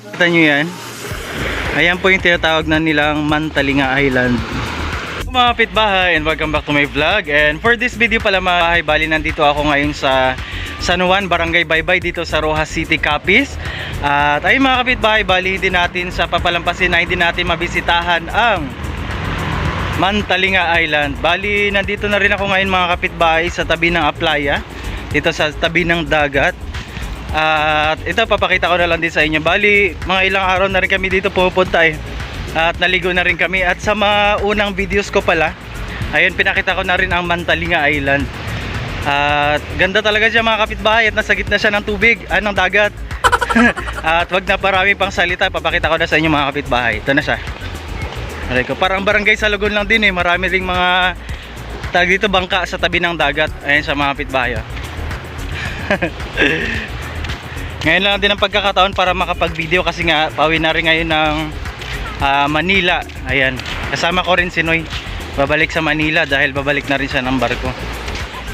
Kita nyo yan. Ayan po yung tinatawag na nilang Mantalinga Island. Mga kapitbahay, and welcome back to my vlog. And for this video pala mga bahay, bali nandito ako ngayon sa San Juan, Barangay Baybay, dito sa Roxas City, Capiz. At ayun mga kapitbahay, bali hindi natin sa papalampasin na hindi natin mabisitahan ang Mantalinga Island. Bali nandito na rin ako ngayon mga kapitbahay sa tabi ng Aplaya, dito sa tabi ng dagat. At ito papakita ko na lang din sa inyo. Bali mga ilang araw na rin kami dito pupunta at naligo na rin kami. At sa mga unang videos ko pala, ayun, pinakita ko na rin ang Mantalinga Island. At ganda talaga siya mga kapitbahay, at nasa gitna siya ng tubig, ng dagat. At wag na parami pang salita, papakita ko na sa inyo mga kapitbahay. Ito na siya. Parang barangay Salugon lang din marami ring mga tag dito, bangka sa tabi ng dagat. Ayun sa mga kapitbahay. Ngayon lang din ang pagkakataon para makapag-video kasi nga pauwi na rin ngayon ng Manila. Ayan, kasama ko rin si Noy, babalik sa Manila dahil babalik na rin siya ng barko.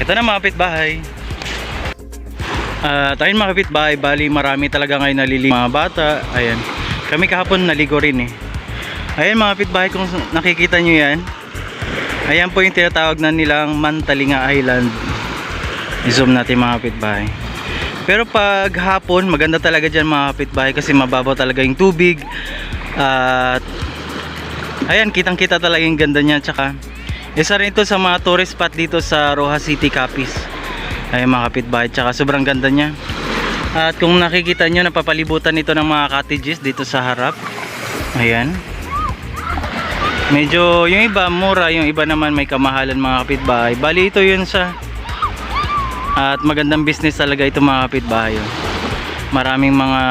Ito na mga kapitbahay. Ayun mga kapitbahay, bali marami talaga ngayon naliligo mga bata. Ayan, kami kahapon naligo rin Ayan mga kapitbahay, kung nakikita nyo yan, ayan po yung tinatawag na nilang Mantalinga Island. I-zoom natin mga kapitbahay. Pero pag hapon, maganda talaga dyan mga kapitbahay kasi mababaw talaga yung tubig. At ayan, kitang kita talaga yung ganda niya. Tsaka isa rin ito sa mga tourist spot dito sa Roxas City, Capiz. Ayan mga kapitbahay, tsaka sobrang ganda niya. At kung nakikita nyo, napapalibutan ito ng mga cottages dito sa harap. Ayan, medyo yung iba mura, yung iba naman may kamahalan mga kapitbahay. Bali ito yun sa at magandang business talaga ito mga kapitbahay. Maraming mga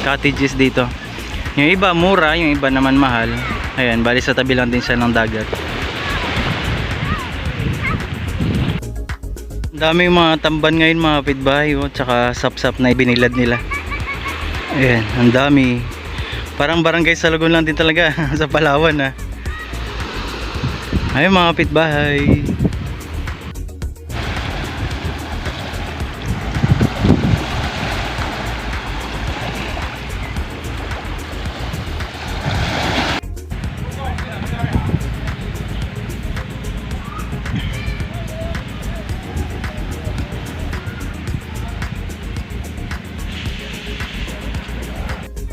cottages dito. Yung iba mura, yung iba naman mahal. Ayan, bali sa tabi lang din siya ng dagat. Daming mga tamban ngayon mga kapitbahay, tsaka sapsap na ibinilad nila. Ayan, ang dami. Parang barangay Salugon lang din talaga sa Palawan Ayun mga kapitbahay.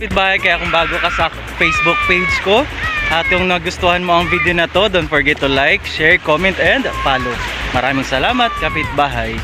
Kapitbahay, kaya kung bago ka sa Facebook page ko at kung nagustuhan mo ang video na to, don't forget to like, share, comment, and follow. Maraming salamat kapitbahay.